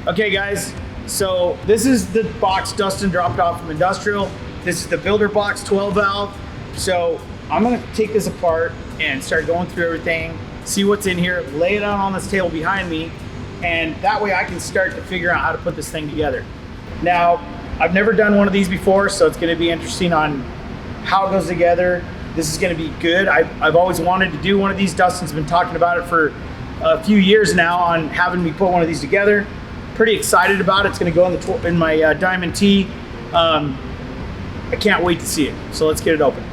Okay guys, so this is the box Dustin dropped off from Industrial. This is the Builder Box 12 valve. So I'm gonna take this apart and start going through everything, see what's in here, lay it out on this table behind me, and that way I can start to figure out how to put this thing together. Now, I've never done one of these before, so it's gonna be interesting on how it goes together. This is gonna be good. I've always wanted to do one of these. Dustin's been talking about it for a few years now on having me put one of these together. Pretty excited about it. It's gonna go in my Diamond T. I can't wait to see it. So let's get it open.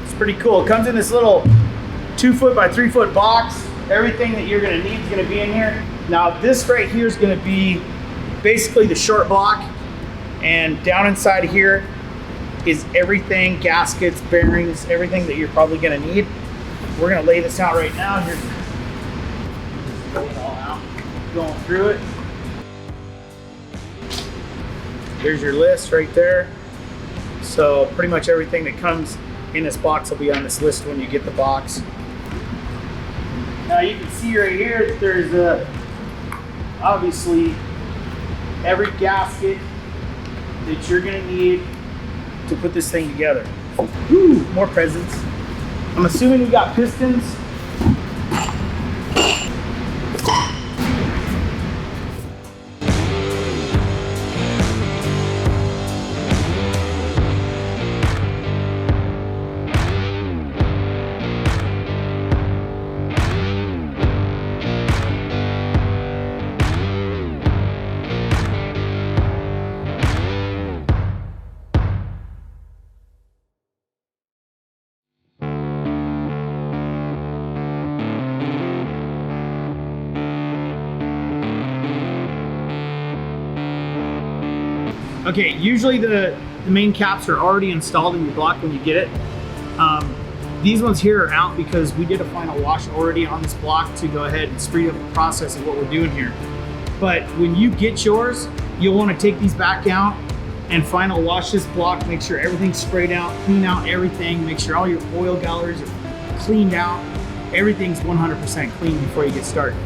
It's pretty cool. It comes in this little 2 foot by 3 foot box. Everything that you're gonna need is gonna be in here. Now this right here is gonna be basically the short block, and down inside of here is everything, gaskets, bearings, everything that you're probably gonna need. We're gonna lay this out right now. Here's lay it all out, going through it. There's your list right there. So pretty much everything that comes in this box will be on this list when you get the box. Now you can see right here that there's obviously every gasket that you're gonna need to put this thing together. Ooh, more presents. I'm assuming we got pistons. Okay, usually the main caps are already installed in your block when you get it. These ones here are out because we did a final wash already on this block to go ahead and speed up the process of what we're doing here. But when you get yours, you'll want to take these back out and final wash this block, make sure everything's sprayed out, clean out everything, make sure all your oil galleries are cleaned out. Everything's 100% clean before you get started.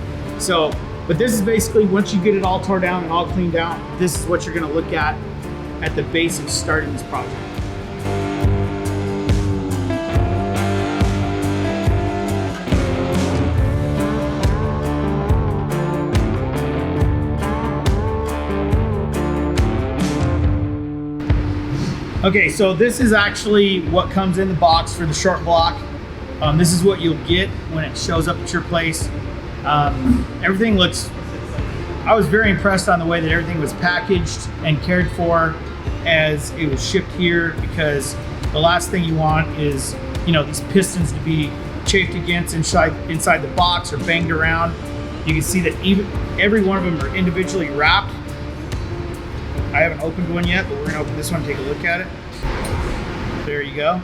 So, but this is basically, once you get it all tore down and all cleaned out, this is what you're gonna look at the base of starting this project. Okay, so this is actually what comes in the box for the short block. This is what you'll get when it shows up at your place. Everything looks, I was very impressed on the way that everything was packaged and cared for as it was shipped here, because the last thing you want is, you know, these pistons to be chafed against inside the box or banged around. You can see that even every one of them are individually wrapped. I haven't opened one yet, but we're gonna open this one and take a look at it. There you go.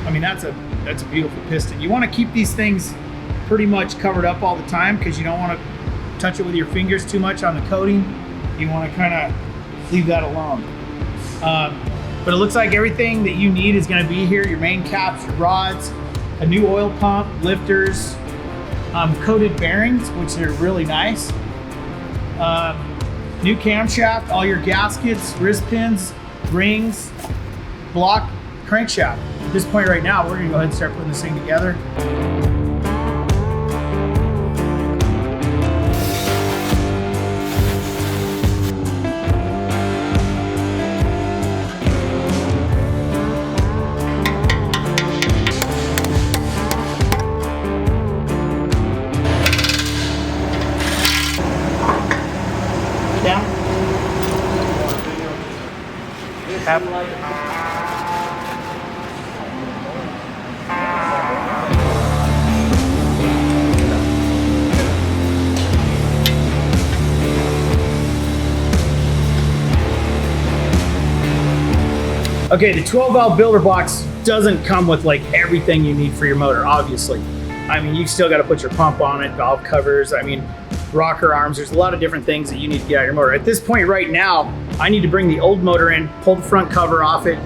I mean, that's a beautiful piston. You want to keep these things pretty much covered up all the time because you don't want to touch it with your fingers too much on the coating. You want to kind of leave that alone. But it looks like everything that you need is going to be here. Your main caps, your rods, a new oil pump, lifters, coated bearings, which are really nice. New camshaft, all your gaskets, wrist pins, rings, block, crankshaft. At this point right now, we're gonna go ahead and start putting this thing together. Down. Okay, the 12 valve builder box doesn't come with like everything you need for your motor, obviously. I mean, you still got to put your pump on it, valve covers, I mean, rocker arms. There's a lot of different things that you need to get out of your motor. At this point right now, I need to bring the old motor in, pull the front cover off it.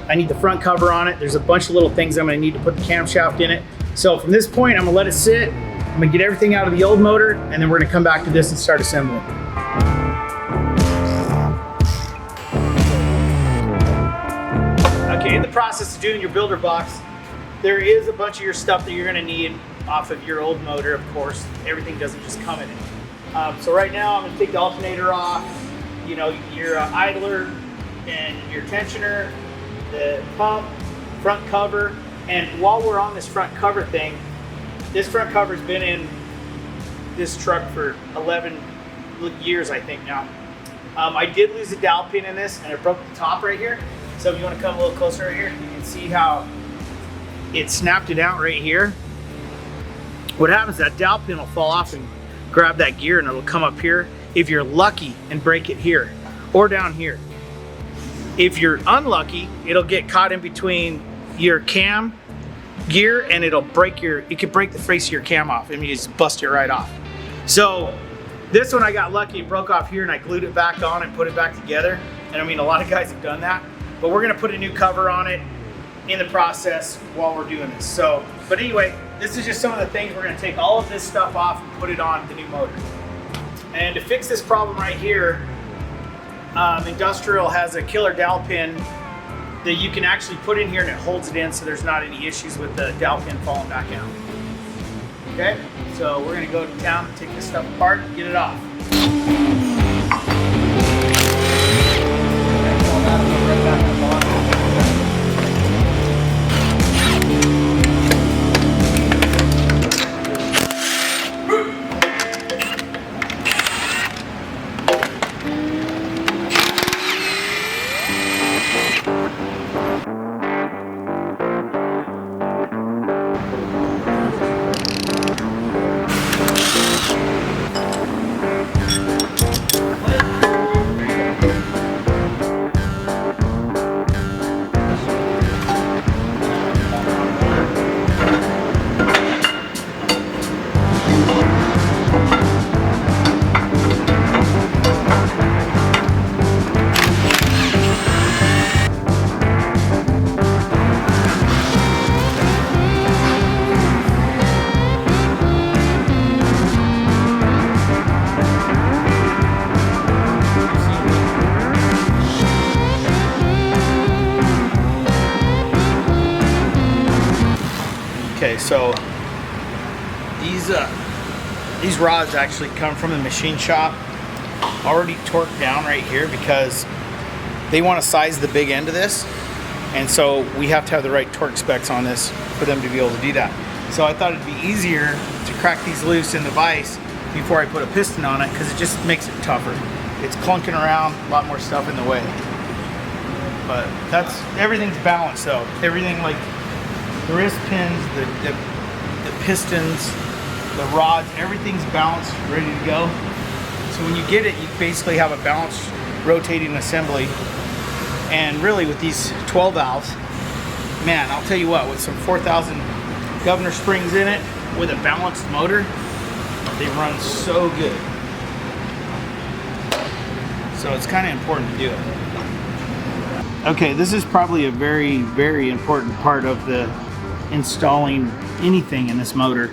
I need the front cover on it. There's a bunch of little things I'm gonna need to put the camshaft in it. So from this point, I'm gonna let it sit. I'm gonna get everything out of the old motor, and then we're gonna come back to this and start assembling. Okay, in the process of doing your builder box, there is a bunch of your stuff that you're gonna need off of your old motor, of course. Everything doesn't just come in it. So right now I'm gonna take the alternator off, you know, your idler and your tensioner, the pump, front cover. And while we're on this front cover thing, this front cover's been in this truck for 11 years, I think now. I did lose a dowel pin in this, and it broke the top right here. So if you want to come a little closer right here, you can see how it snapped it out right here. What happens, that dowel pin will fall off and grab that gear, and it'll come up here if you're lucky and break it here or down here. If you're unlucky, it'll get caught in between your cam gear, and it'll break it could break the face of your cam off. I mean, you just bust it right off. So this one I got lucky, it broke off here, and I glued it back on and put it back together. And I mean, a lot of guys have done that, but we're gonna put a new cover on it in the process while we're doing this. So, but anyway, this is just some of the things. We're gonna take all of this stuff off and put it on the new motor. And to fix this problem right here, Industrial has a killer dowel pin that you can actually put in here, and it holds it in, so there's not any issues with the dowel pin falling back out. Okay, so we're gonna go to town, take this stuff apart, and get it off. Okay, so these rods actually come from the machine shop, already torqued down right here, because they want to size the big end of this, and so we have to have the right torque specs on this for them to be able to do that. So I thought it'd be easier to crack these loose in the vise before I put a piston on it, because it just makes it tougher. It's clunking around, a lot more stuff in the way. But everything's balanced though. Everything, like the wrist pins, the pistons, the rods, everything's balanced, ready to go. So when you get it, you basically have a balanced rotating assembly. And really with these 12 valves, man, I'll tell you what, with some 4,000 governor springs in it, with a balanced motor, they run so good. So it's kind of important to do it. Okay, this is probably a very, very important part of the installing anything in this motor,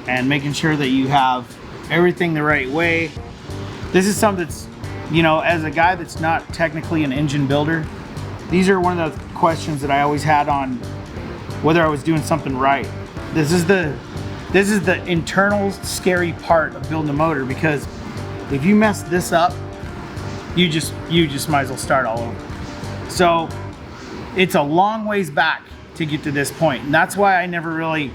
and making sure that you have everything the right way. This is something that's, you know, as a guy that's not technically an engine builder, these are one of the questions that I always had on whether I was doing something right. This is the internal scary part of building a motor, because if you mess this up, you just might as well start all over. So it's a long ways back to get to this point, and that's why I never really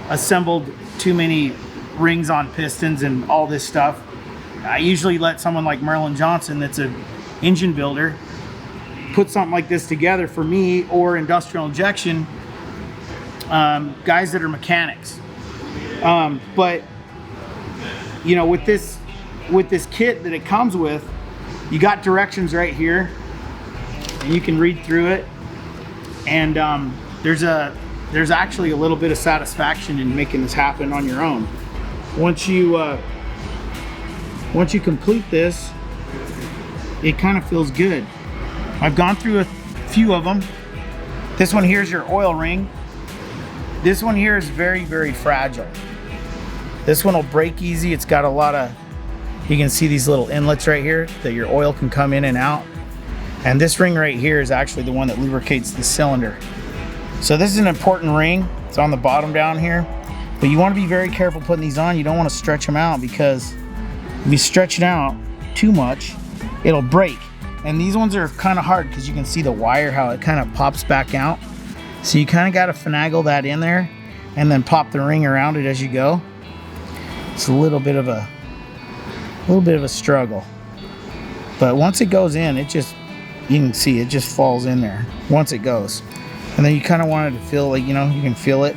assembled too many rings on pistons and all this stuff. I usually let someone like Merlin Johnson, that's an engine builder, put something like this together for me, or industrial injection, guys that are mechanics. But you know, with this kit that it comes with, you got directions right here, and you can read through it. And there's actually a little bit of satisfaction in making this happen on your own. Once you complete this, it kind of feels good. I've gone through a few of them. This one here is your oil ring. This one here is very, very fragile. This one will break easy. It's got a lot of, you can see these little inlets right here that your oil can come in and out. And this ring right here is actually the one that lubricates the cylinder. So this is an important ring. It's on the bottom down here. But you want to be very careful putting these on. You don't want to stretch them out, because if you stretch it out too much, it'll break. And these ones are kind of hard because you can see the wire, how it kind of pops back out. So you kind of got to finagle that in there and then pop the ring around it as you go. It's a little bit of a struggle. But once it goes in, it just, you can see it just falls in there once it goes. And then you kind of want it to feel like, you know, you can feel it.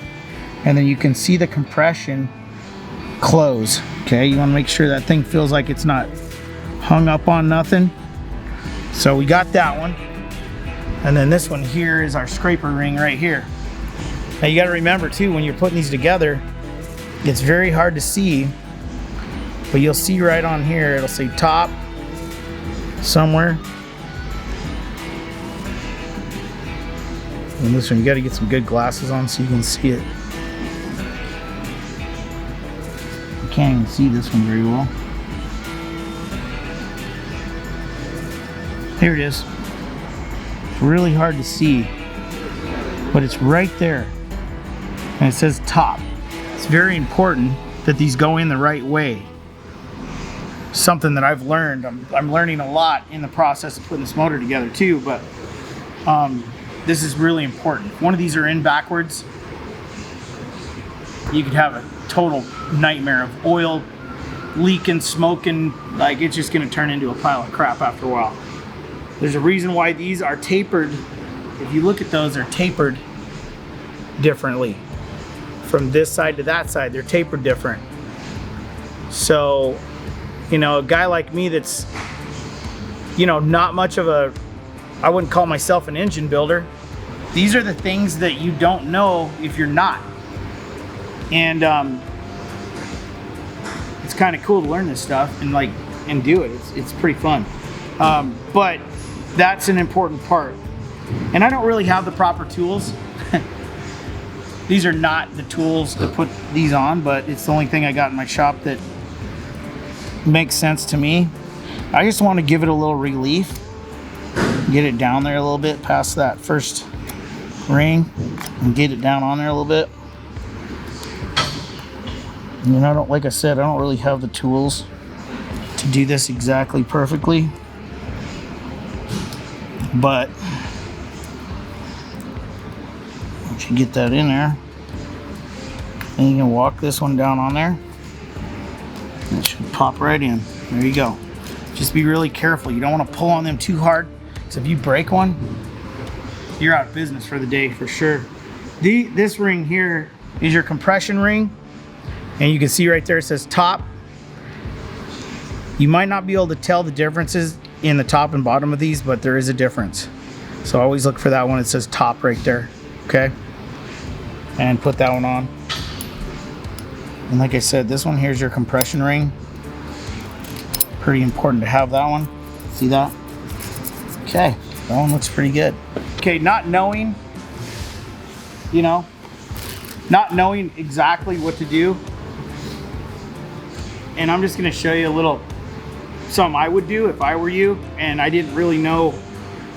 And then you can see the compression close. Okay, you want to make sure that thing feels like it's not hung up on nothing. So we got that one. And then this one here is our scraper ring right here. Now you got to remember too, when you're putting these together, it's very hard to see, but you'll see right on here, it'll say top somewhere. And this one, you got to get some good glasses on so you can see it. You can't even see this one very well. Here it is. It's really hard to see, but it's right there. And it says top. It's very important that these go in the right way. Something that I've learned. I'm learning a lot in the process of putting this motor together too, but this is really important. If one of these are in backwards, you could have a total nightmare of oil leaking, smoking. Like, it's just gonna turn into a pile of crap after a while. There's a reason why these are tapered. If you look at those, they're tapered differently. From this side to that side, they're tapered different. So, you know, a guy like me that's, you know, not much of a, I wouldn't call myself an engine builder. These are the things that you don't know if you're not. And it's kind of cool to learn this stuff and do it. It's pretty fun. But that's an important part. And I don't really have the proper tools. These are not the tools to put these on, but it's the only thing I got in my shop that makes sense to me. I just want to give it a little relief. Get it down there a little bit past that first ring and get it down on there a little bit. And I don't, like I said, I don't really have the tools to do this exactly perfectly. But once you get that in there, then you can walk this one down on there. It should pop right in. There you go. Just be really careful. You don't want to pull on them too hard, because if you break one, you're out of business for the day for sure. This ring here is your compression ring, and you can see right there it says top. You might not be able to tell the differences in the top and bottom of these, but there is a difference. So always look for that one. It says top right there. Okay, and put that one on. And like I said, this one here's your compression ring. Pretty important to have that one. See that? Okay, that one looks pretty good. Okay, not knowing, you know, not knowing exactly what to do. And I'm just gonna show you a little something I would do if I were you and I didn't really know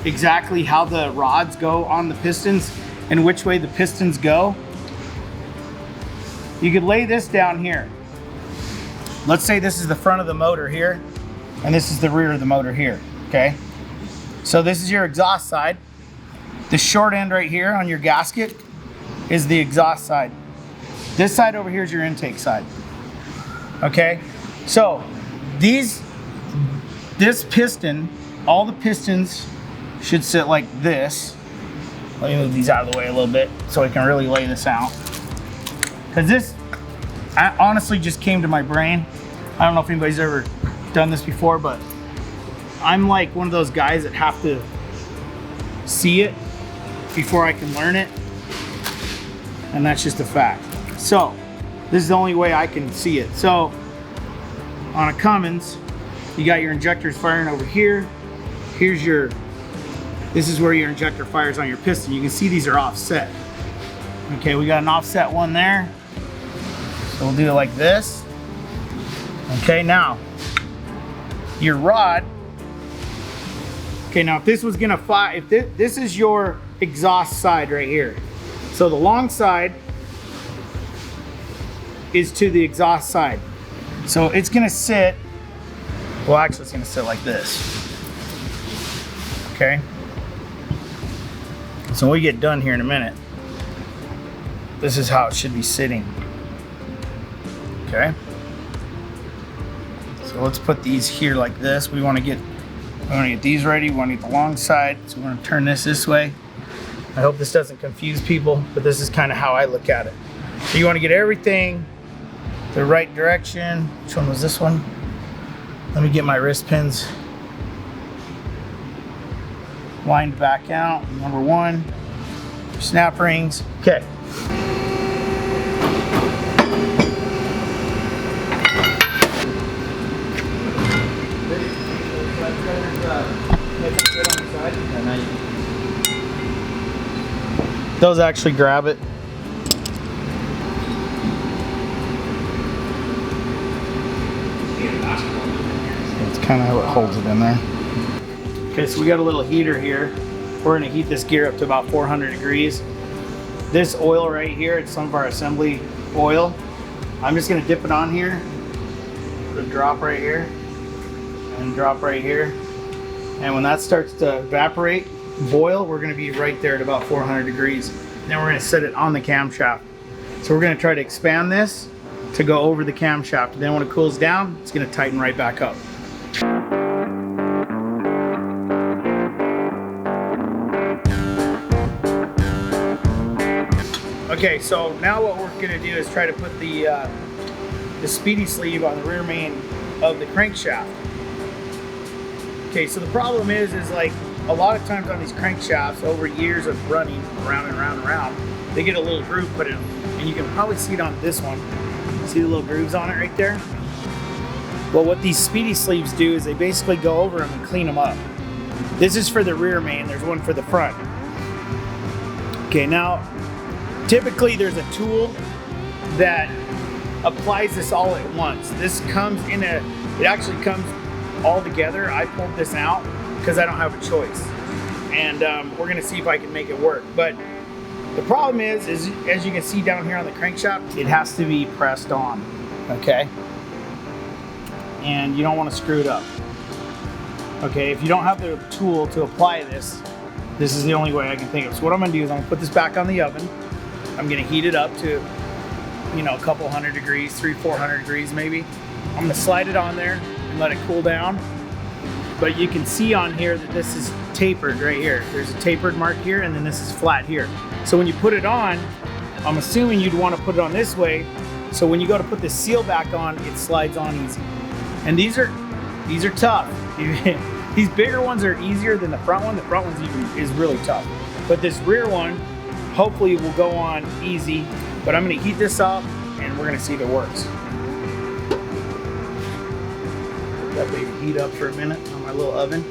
exactly how the rods go on the pistons and which way the pistons go. You could lay this down here. Let's say this is the front of the motor here and this is the rear of the motor here, okay? So this is your exhaust side. The short end right here on your gasket is the exhaust side. This side over here is your intake side, okay? So this piston, all the pistons should sit like this. Let me move these out of the way a little bit so I can really lay this out. Because this honestly just came to my brain. I don't know if anybody's ever done this before, but I'm like one of those guys that have to see it before I can learn it. And that's just a fact. So this is the only way I can see it. So on a Cummins, you got your injectors firing over here. This is where your injector fires on your piston. You can see these are offset. Okay, we got an offset one there. So we'll do it like this. Okay, now your rod. Okay, now if this was gonna fly, if this is your exhaust side right here. So the long side is to the exhaust side. So it's gonna sit, well actually it's gonna sit like this. Okay. So when we get done here in a minute, this is how it should be sitting. Okay. So let's put these here like this. We want to get these ready. We want to get the long side. So we're going to turn this way. I hope this doesn't confuse people, but this is kind of how I look at it. So you want to get everything the right direction. Which one was this one? Let me get my wrist pins lined back out. Number one, snap rings. Okay. Those actually grab it. That's kind of how it holds it in there. Okay, so we got a little heater here. We're gonna heat this gear up to about 400 degrees. This oil right here, it's some of our assembly oil. I'm just gonna dip it on here, put a drop right here, and drop right here. And when that starts to evaporate, boil, we're gonna be right there at about 400 degrees. Then we're gonna set it on the camshaft. So we're gonna try to expand this to go over the camshaft. And then when it cools down, it's gonna tighten right back up. Okay, so now what we're gonna do is try to put the speedy sleeve on the rear main of the crankshaft. Okay, so the problem is like a lot of times on these crankshafts, over years of running around and around and around, they get a little groove put in them. And you can probably see it on this one. See the little grooves on it right there? Well, what these speedy sleeves do is they basically go over them and clean them up. This is for the rear main, there's one for the front. Okay, now, typically there's a tool that applies this all at once. This comes in it actually comes all together. I pulled this out because I don't have a choice. And we're gonna see if I can make it work. But the problem is as you can see down here on the crankshaft, it has to be pressed on, okay? And you don't wanna screw it up. Okay, if you don't have the tool to apply this, this is the only way I can think of. So what I'm gonna do is I'm gonna put this back on the oven. I'm gonna heat it up to, you know, a couple hundred degrees, 300-400 degrees maybe. I'm gonna slide it on there and let it cool down. But you can see on here that this is tapered right here. There's a tapered mark here, and then this is flat here. So when you put it on, I'm assuming you'd want to put it on this way, so when you go to put the seal back on, it slides on easy. And these are tough. These bigger ones are easier than the front one. The front one is really tough. But this rear one, hopefully will go on easy. But I'm gonna heat this up, and we're gonna see if it works. Let that baby heat up for a minute on my little oven.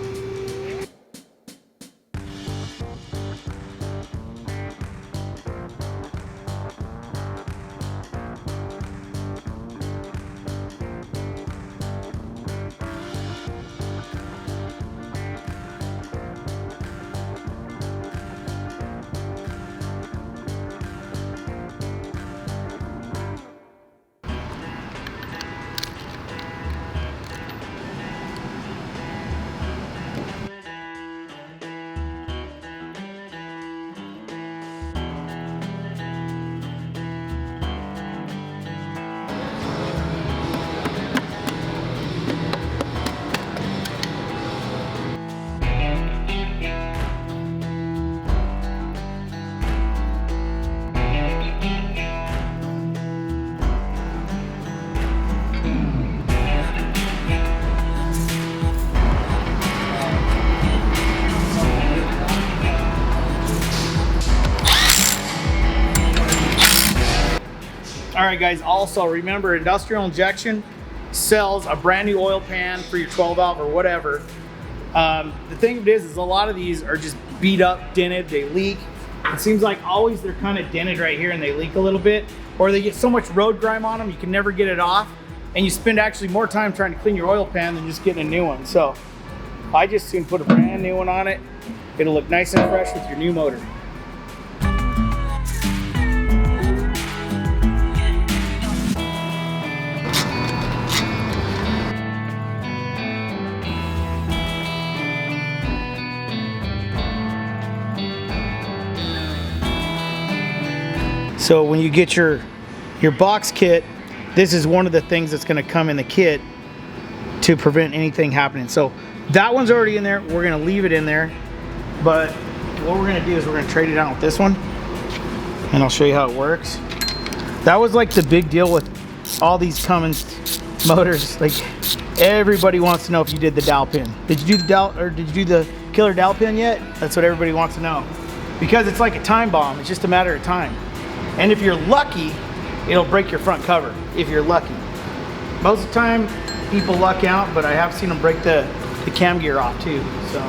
All right, guys, also remember Industrial Injection sells a brand new oil pan for your 12 valve or whatever. The thing is a lot of these are just beat up, dented, they leak. It seems like always they're kind of dented right here and they leak a little bit, or they get so much road grime on them you can never get it off, and you spend actually more time trying to clean your oil pan than just getting a new one. So I just soon put a brand new one on it. It'll look nice and fresh with your new motor. So when you get your box kit, this is one of the things that's going to come in the kit to prevent anything happening. So that one's already in there. We're going to leave it in there. But what we're going to do is we're going to trade it out with this one. And I'll show you how it works. That was like the big deal with all these Cummins motors. Like everybody wants to know if you did the dowel pin. Did you do the dowel, or did you do the killer dowel pin yet? That's what everybody wants to know. Because it's like a time bomb. It's just a matter of time. And if you're lucky, it'll break your front cover, if you're lucky. Most of the time, people luck out, but I have seen them break the cam gear off too, so.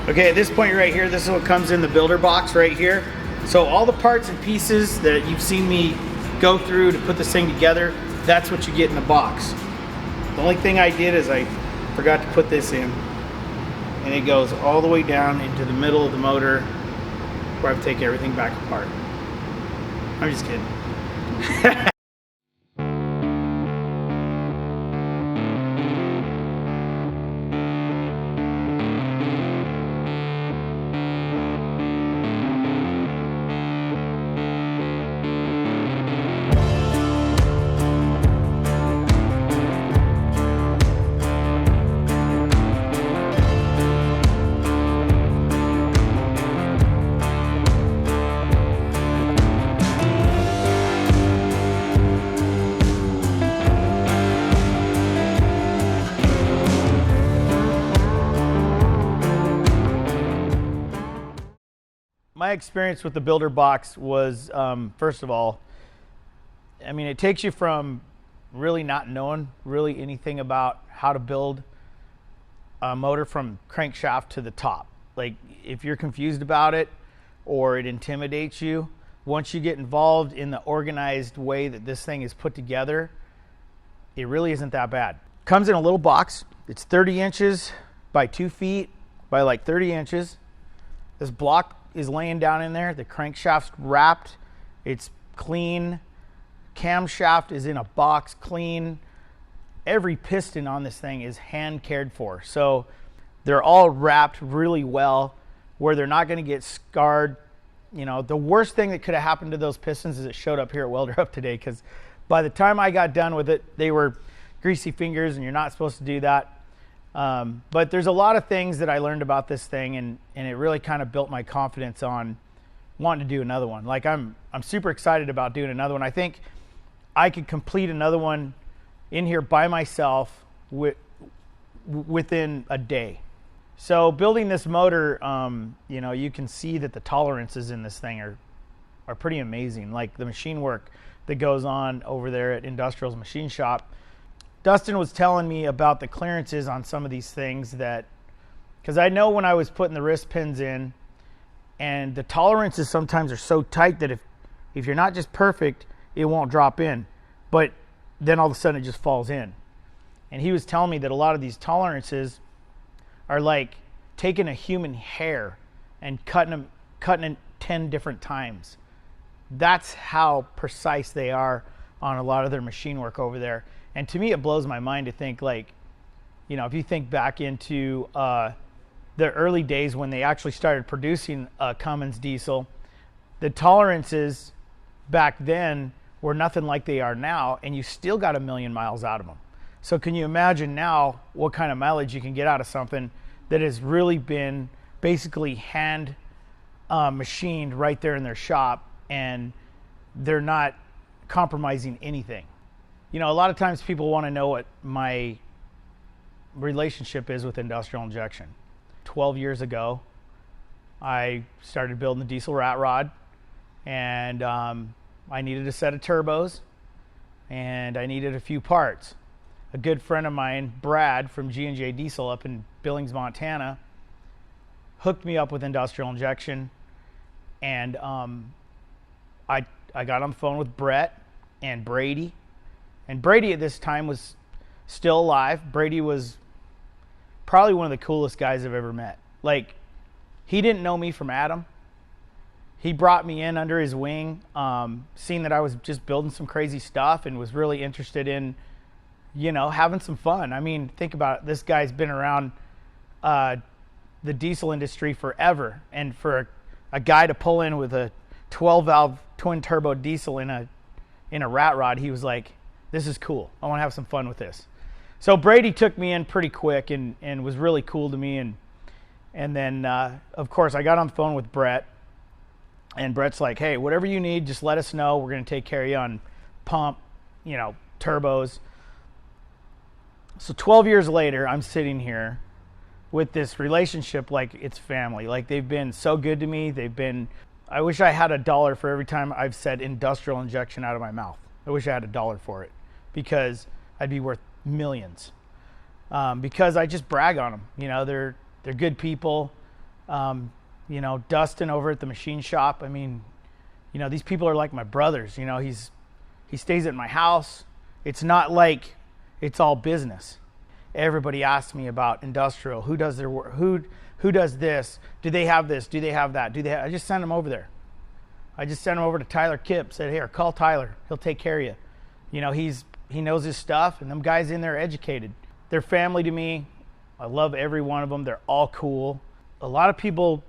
Okay, at this point right here, this is what comes in the builder box right here. So all the parts and pieces that you've seen me go through to put this thing together, that's what you get in the box. The only thing I did is I forgot to put this in. And it goes all the way down into the middle of the motor where I take everything back apart. I'm just kidding. My experience with the builder box was, first of all, I mean, it takes you from really not knowing really anything about how to build a motor from crankshaft to the top. Like, if you're confused about it or it intimidates you, once you get involved in the organized way that this thing is put together, it really isn't that bad. Comes in a little box. It's 30 inches by 2 feet by like 30 inches. This block is laying down in there. The crankshaft's wrapped. It's clean. Camshaft is in a box, clean. Every piston on this thing is hand cared for. So they're all wrapped really well where they're not going to get scarred. You know, the worst thing that could have happened to those pistons is it showed up here at Welder Up today, because by the time I got done with it, they were greasy fingers, and you're not supposed to do that. But there's a lot of things that I learned about this thing, and it really kind of built my confidence on wanting to do another one. Like, I'm super excited about doing another one. I think I could complete another one in here by myself within a day. So building this motor, you know, you can see that the tolerances in this thing are pretty amazing. Like the machine work that goes on over there at Industrial's Machine Shop. Dustin was telling me about the clearances on some of these things, that because I know when I was putting the wrist pins in, and the tolerances sometimes are so tight that if you're not just perfect, it won't drop in, but then all of a sudden it just falls in. And he was telling me that a lot of these tolerances are like taking a human hair and cutting it 10 different times. That's how precise they are on a lot of their machine work over there. And to me, it blows my mind to think, like, you know, if you think back into the early days when they actually started producing a Cummins diesel, the tolerances back then were nothing like they are now, and you still got 1 million miles out of them. So can you imagine now what kind of mileage you can get out of something that has really been basically hand machined right there in their shop, and they're not compromising anything? You know, a lot of times people want to know what my relationship is with industrial injection. 12 years ago, I started building the diesel rat rod, and I needed a set of turbos, and I needed a few parts. A good friend of mine, Brad from G&J Diesel up in Billings, Montana, hooked me up with industrial injection, And I got on the phone with Brett and Brady. And Brady at this time was still alive. Brady was probably one of the coolest guys I've ever met. Like, he didn't know me from Adam. He brought me in under his wing, seeing that I was just building some crazy stuff and was really interested in, having some fun. I mean, think about it. This guy's been around the diesel industry forever. And for a guy to pull in with a 12-valve twin-turbo diesel in a rat rod, he was like, this is cool. I want to have some fun with this. So Brady took me in pretty quick and was really cool to me. And then, of course, I got on the phone with Brett. And Brett's like, hey, whatever you need, just let us know. We're going to take care of you on pump, turbos. So 12 years later, I'm sitting here with this relationship like it's family. Like, they've been so good to me. I wish I had $1 for every time I've said industrial injection out of my mouth. I wish I had $1 for it, because I'd be worth millions. Because I just brag on them. They're good people. Dustin over at the machine shop. I mean, these people are like my brothers. He stays at my house. It's not like it's all business. Everybody asks me about industrial. Who does their work? Who does this? Do they have this? Do they have that? I just send them over there. I just sent them over to Tyler Kipp. Said, here, call Tyler. He'll take care of you. He knows his stuff, and them guys in there are educated. They're family to me. I love every one of them. They're all cool. A lot of people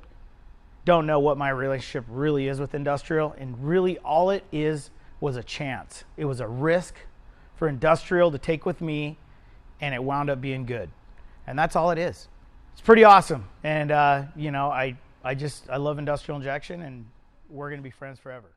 don't know what my relationship really is with industrial, and really all it is was a chance. It was a risk for industrial to take with me, and it wound up being good. And that's all it is. It's pretty awesome. And I love industrial injection, and we're going to be friends forever.